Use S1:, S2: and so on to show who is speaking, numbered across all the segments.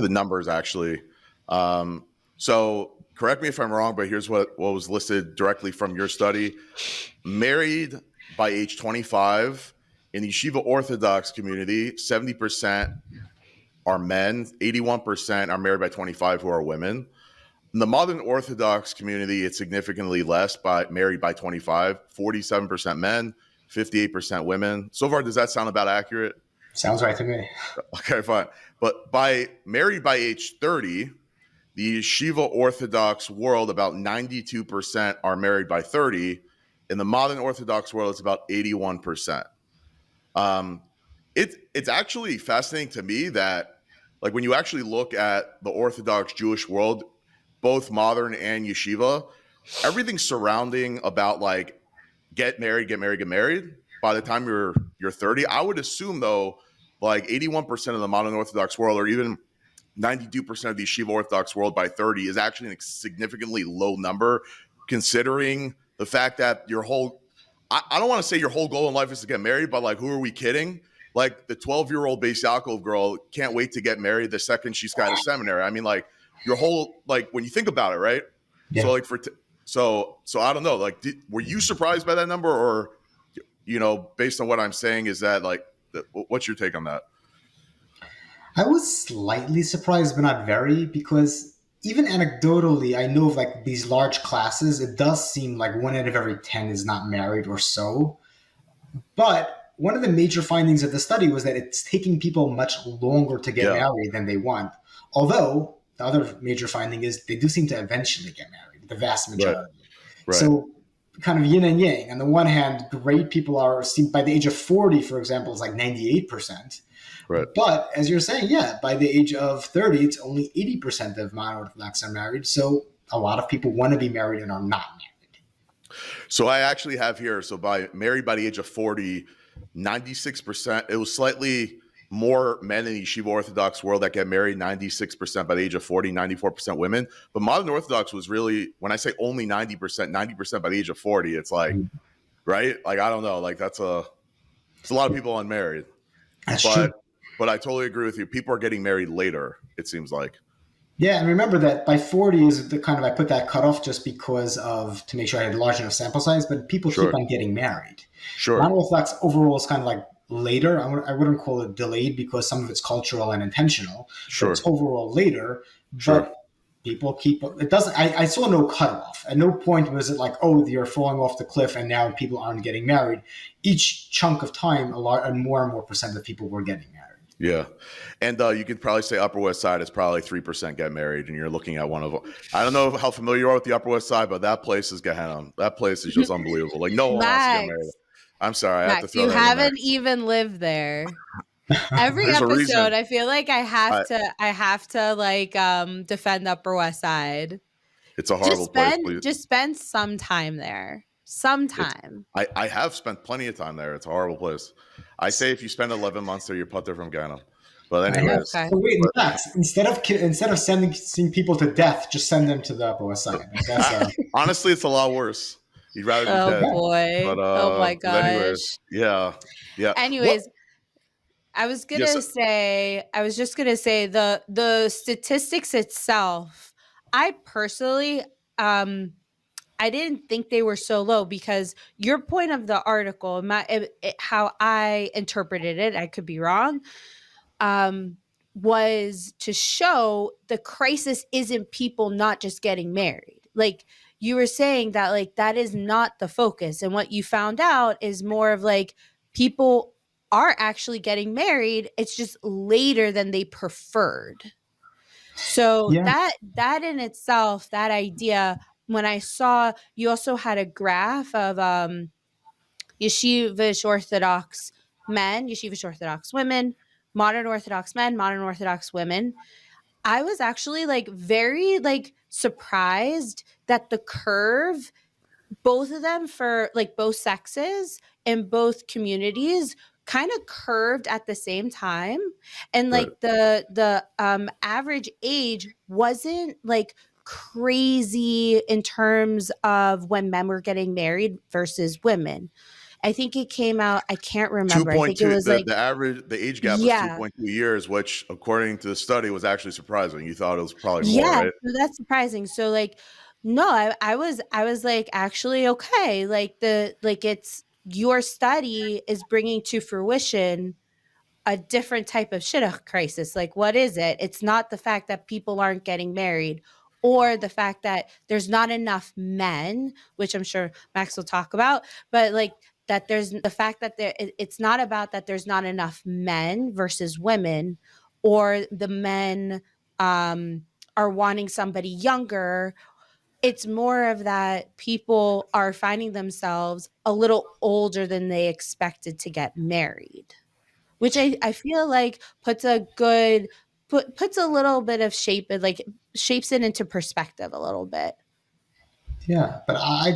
S1: the numbers actually. So correct me if I'm wrong, but here's what was listed directly from your study. Married by age 25 in the Yeshiva Orthodox community, 70% are men, 81% are married by 25 who are women. In the modern Orthodox community, it's significantly less married by 25, 47% men, 58% women. So far, does that sound about accurate?
S2: Sounds right to me.
S1: Okay, fine. But married by age 30, the Yeshiva Orthodox world, about 92% are married by 30. In the modern Orthodox world, it's about 81%. It's actually fascinating to me that, like, when you actually look at the Orthodox Jewish world, both modern and yeshiva, everything surrounding about like get married. By the time you're 30, I would assume though, like 81% of the modern Orthodox world, or even 92% of the yeshiva Orthodox world by 30 is actually a significantly low number, considering the fact that your whole, I don't want to say your whole goal in life is to get married, but like, who are we kidding? Like the 12-year-old Beis Yaakov girl can't wait to get married the second she's got a seminary. I mean, like your whole, like when you think about it, right? Yeah. So like so I don't know, like, were you surprised by that number, or, you know, based on what I'm saying, is that like, what's your take on that?
S2: I was slightly surprised, but not very, because even anecdotally, I know of like these large classes, it does seem like 1 out of every 10 is not married or so. But one of the major findings of the study was that it's taking people much longer to get married than they want. Although the other major finding is they do seem to eventually get married, the vast majority. Right. So kind of yin and yang. On the one hand, great people are seen by the age of 40, for example, it's like 98%. Right. But as you're saying, by the age of 30, it's only 80% of non-Orthodox are married. So a lot of people want to be married and are not married.
S1: So I actually have here, married by the age of 40, 96%, it was slightly more men in the Yeshiva Orthodox world that get married, 96% by the age of 40, 94% women. But modern Orthodox was really, when I say only 90% by the age of 40, it's like, right? Like, I don't know, like it's a lot of people unmarried.
S2: That's true.
S1: But I totally agree with you. People are getting married later, it seems like.
S2: Yeah, and remember that by 40 is the kind of, I put that cutoff just because to make sure I had a large enough sample size, but people keep on getting married.
S1: Sure.
S2: Non-Orthodox overall is kind of like later. I wouldn't call it delayed because some of it's cultural and intentional. Sure. But it's overall later. Sure. But people keep, it doesn't, I saw no cutoff. At no point was it like, oh, you're falling off the cliff and now people aren't getting married. Each chunk of time, and more percent of people were getting married.
S1: Yeah. And you could probably say Upper West Side is probably 3% get married, and you're looking at one of them. I don't know how familiar you are with the Upper West Side, but that place is Gehenna. That place is just unbelievable. Like, no one wants to get married. I'm sorry. I have to throw that in there.
S3: You haven't even lived there. Every episode, I feel like I have to like defend Upper West Side.
S1: It's a horrible place.
S3: Just spend some time there. Sometime.
S1: I have spent plenty of time there. It's a horrible place. I say if you spend 11 months there, you're put there from Ghana. But anyways.
S2: Okay. So wait, relax. Instead of sending people to death, just send them to the Upper West Side.
S1: Honestly, it's a lot worse. You'd rather be dead.
S3: Oh boy. But, oh my gosh.
S1: Anyways, yeah.
S3: Anyways, I was just gonna say the statistics itself, I personally I didn't think they were so low, because your point of the article, how I interpreted it, I could be wrong, was to show the crisis isn't people not just getting married. Like you were saying that, like, that is not the focus. And what you found out is more of like people are actually getting married. It's just later than they preferred. So that in itself, that idea, when I saw, you also had a graph of Yeshivish Orthodox men, Yeshivish Orthodox women, modern Orthodox men, modern Orthodox women. I was actually like very like surprised that the curve, both of them for like both sexes and both communities, kind of curved at the same time. And like the average age wasn't like crazy in terms of when men were getting married versus women. I think it came out, I can't remember. I think it
S1: 2.2,
S3: was like,
S1: the age gap was
S3: yeah.
S1: 2.2 years, which according to the study was actually surprising. You thought it was probably more,
S3: Yeah,
S1: right?
S3: so that's surprising. So like, no, I was like, actually, okay, like it's your study is bringing to fruition a different type of shidduch crisis. Like, what is it? It's not the fact that people aren't getting married or the fact that there's not enough men, which I'm sure Max will talk about, but like that there's the fact that it's not about that there's not enough men versus women, or the men are wanting somebody younger. It's more of that people are finding themselves a little older than they expected to get married, which I feel like puts a little bit of shape, it like shapes it into perspective a little bit.
S2: Yeah, but I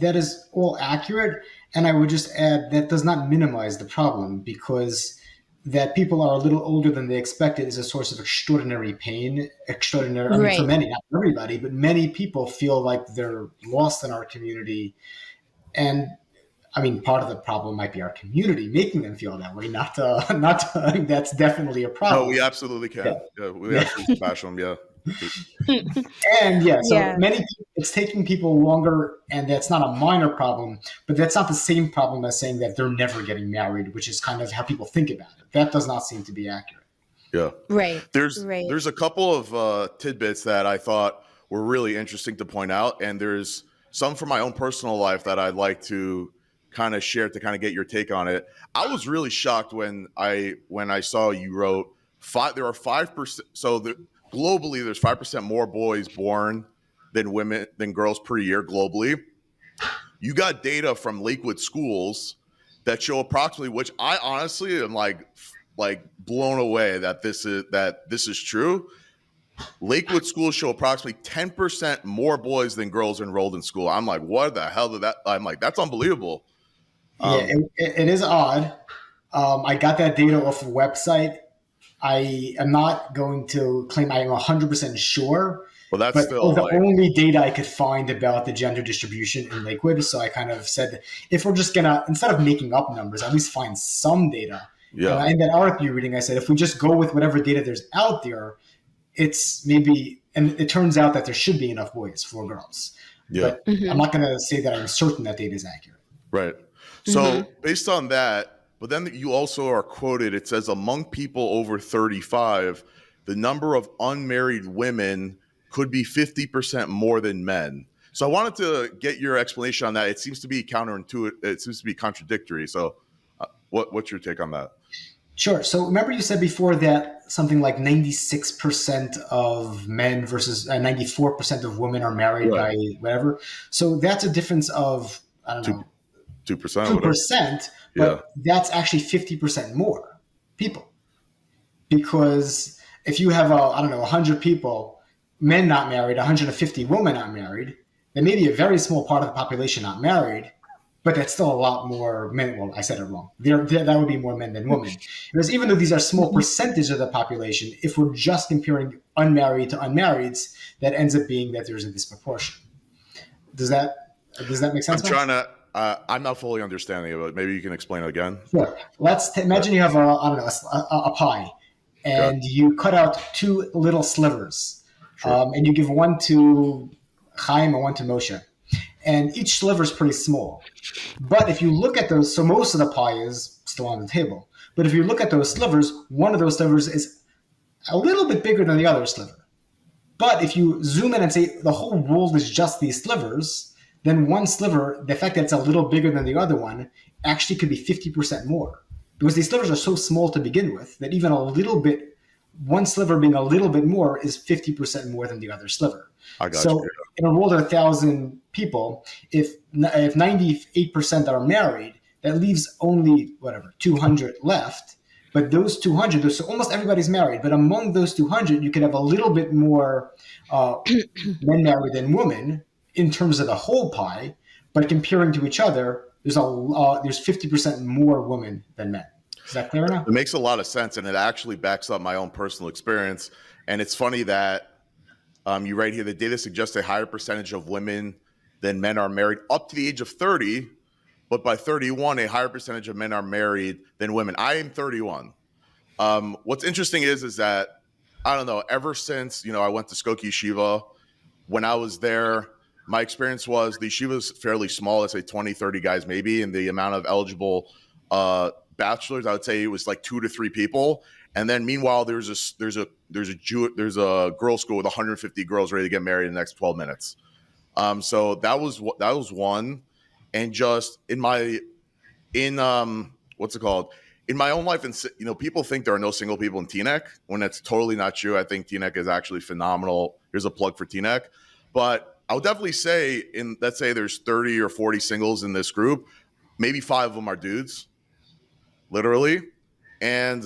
S2: that is all accurate, and I would just add that does not minimize the problem, because that people are a little older than they expected is a source of extraordinary pain. Extraordinary, I mean, for
S3: Right.
S2: many, not for everybody, but many people feel like they're lost in our community, and I mean, part of the problem might be our community making them feel that way. That's definitely a
S1: No,
S2: problem.
S1: we absolutely
S2: Yeah,
S1: can. Yeah, we
S2: yeah.
S1: absolutely bash them. Yeah.
S2: And yeah, so
S3: Yeah.
S2: many people, it's taking people longer, and that's not a minor problem, but that's not the same problem as saying that they're never getting married, which is kind of how people think about it. That does not seem to be accurate.
S1: Yeah.
S3: Right.
S1: There's
S3: Right.
S1: there's a couple of tidbits that I thought were really interesting to point out, and there's some from my own personal life that I'd like to kind of share to kind of get your take on it. I was really shocked when I saw you wrote there are 5%. So globally, there's 5% more boys born than girls per year globally. You got data from Lakewood schools that show approximately, which I honestly am like blown away that this is true. Lakewood schools show approximately 10% more boys than girls enrolled in school. I'm like, what the hell did that? I'm like, that's unbelievable.
S2: Yeah,
S1: Um,
S2: it is odd. I got that data off a website. I am not going to claim I am 100% sure,
S1: well, that's
S2: but
S1: still
S2: the
S1: like,
S2: only data I could find about the gender distribution in Lakewood. So I kind of said, if we're just going to, instead of making up numbers, at least find some data.
S1: yeah,
S2: And in that article you're reading, I said, if we just go with whatever data there's out there, it's maybe, and it turns out that there should be enough boys for girls.
S1: yeah,
S2: But I'm not going to say that I'm certain that data is accurate.
S1: right. So based on that, but then you also are quoted. It says among people over 35, the number of unmarried women could be 50% more than men. So I wanted to get your explanation on that. It seems to be counterintuitive. It seems to be contradictory. So what's your take on that?
S2: Sure. So remember you said before that something like 96% of men versus 94% of women are married
S1: Right.
S2: by whatever. So that's a difference of, I don't know,
S1: 2%, whatever.
S2: 2%,
S1: Yeah.
S2: but that's actually 50% more people. Because if you have, I don't know, 100 people, men not married, 150 women not married, then maybe a very small part of the population not married, but that's still a lot more men. Well, I said it wrong. That would be more men than women. Because even though these are small percentage of the population, if we're just comparing unmarried to unmarrieds, that ends up being that there's a disproportion. Does that make sense?
S1: I'm trying to. I'm not fully understanding it, but maybe you can explain it again.
S2: Sure. Imagine you have a pie, and you cut out two little slivers,
S1: Sure.
S2: and you give one to Chaim and one to Moshe, and each sliver is pretty small. But if you look at those, so most of the pie is still on the table. But if you look at those slivers, one of those slivers is a little bit bigger than the other sliver. But if you zoom in and say the whole world is just these slivers, then one sliver, the fact that it's a little bigger than the other one, actually could be 50% more. Because these slivers are so small to begin with that even a little bit, one sliver being a little bit more is 50% more than the other sliver.
S1: I got
S2: So
S1: you.
S2: in a world of 1,000 people, if 98% are married, that leaves only, 200 left. But those 200, so almost everybody's married. But among those 200, you could have a little bit more men married than women in terms of the whole pie. But comparing to each other, there's 50% more women than men. Is that clear enough?
S1: It makes a lot of sense, and it actually backs up my own personal experience. And it's funny that you write here, the data suggests a higher percentage of women than men are married up to the age of 30, but by 31, a higher percentage of men are married than women. I am 31. What's interesting is that, I don't know, ever since, I went to Skokie Yeshiva, when I was there, my experience was the yeshiva was fairly small, let's say 20, 30 guys maybe, and the amount of eligible bachelors, I would say it was like 2 to 3 people. And then meanwhile, there's a girls' school with 150 girls ready to get married in the next 12 minutes. So that was one. And just in my own life, and people think there are no single people in Teaneck when it's totally not true. I think Teaneck is actually phenomenal. Here's a plug for Teaneck. But I would definitely say, let's say there's 30 or 40 singles in this group, maybe 5 of them are dudes, literally. And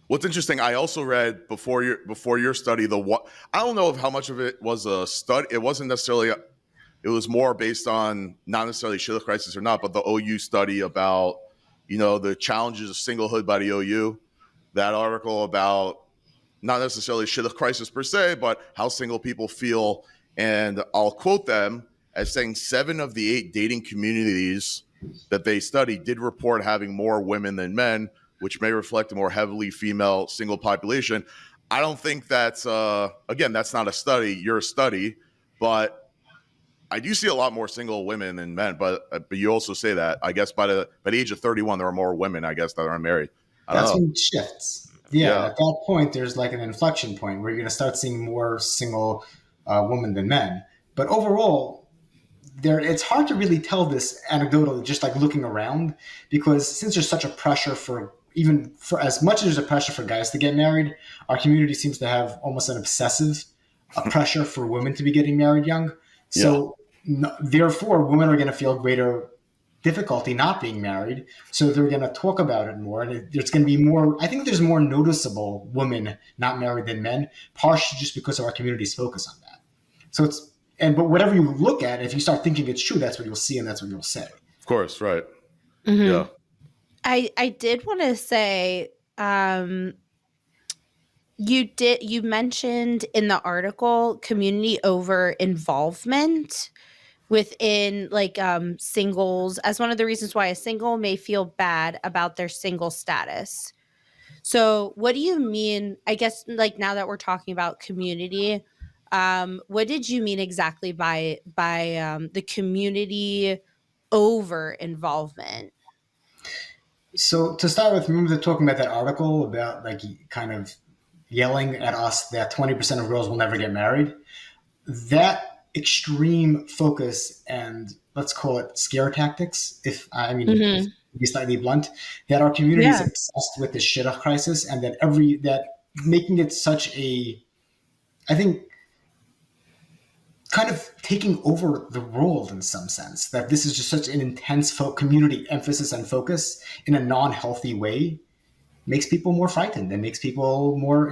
S1: what's interesting, I also read before your study, I don't know how much of it was a study. It wasn't necessarily, it was more based on not necessarily Shidduch crisis or not, but the OU study about, the challenges of singlehood by the OU. That article about not necessarily Shidduch crisis per se, but how single people feel. And I'll quote them as saying 7 of the 8 dating communities that they studied did report having more women than men, which may reflect a more heavily female single population. I don't think that's, again, that's not a study. You're a study. But I do see a lot more single women than men. But you also say that, I guess, by the age of 31, there are more women, I guess, that are unmarried.
S2: That's when it shifts. Yeah, at that point, there's like an inflection point where you're going to start seeing more single women than men. But overall, it's hard to really tell this anecdotally, just like looking around, because since there's such a pressure for as much as there's a pressure for guys to get married, our community seems to have almost an obsessive pressure for women to be getting married young. So therefore, women are going to feel greater difficulty not being married. So they're going to talk about it more. And there's going to be more, I think there's more noticeable women not married than men, partially just because of our community's focus on that. So but whatever you look at, if you start thinking it's true, that's what you'll see and that's what you'll say.
S1: Of course, right.
S3: Mm-hmm.
S1: Yeah.
S3: I did want to say, you mentioned in the article community over involvement within singles as one of the reasons why a single may feel bad about their single status. So what do you mean, I guess, now that we're talking about community, what did you mean exactly by the community over involvement?
S2: So to start with, remember talking about that article about kind of yelling at us that 20% of girls will never get married? That extreme focus and let's call it scare tactics, if to be slightly blunt, that our community is obsessed with the Shidduch crisis, and that making it such a, I think, kind of taking over the world in some sense, that this is just such an intense community emphasis and focus in a non-healthy way, makes people more frightened and makes people more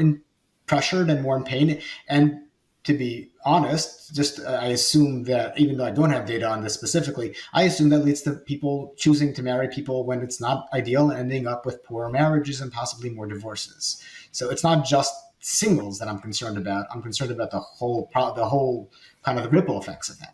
S2: pressured and more in pain. And to be honest, I assume that, even though I don't have data on this specifically, I assume that leads to people choosing to marry people when it's not ideal and ending up with poor marriages and possibly more divorces. So it's not just singles that I'm concerned about. I'm concerned about the whole kind of the ripple effects of that.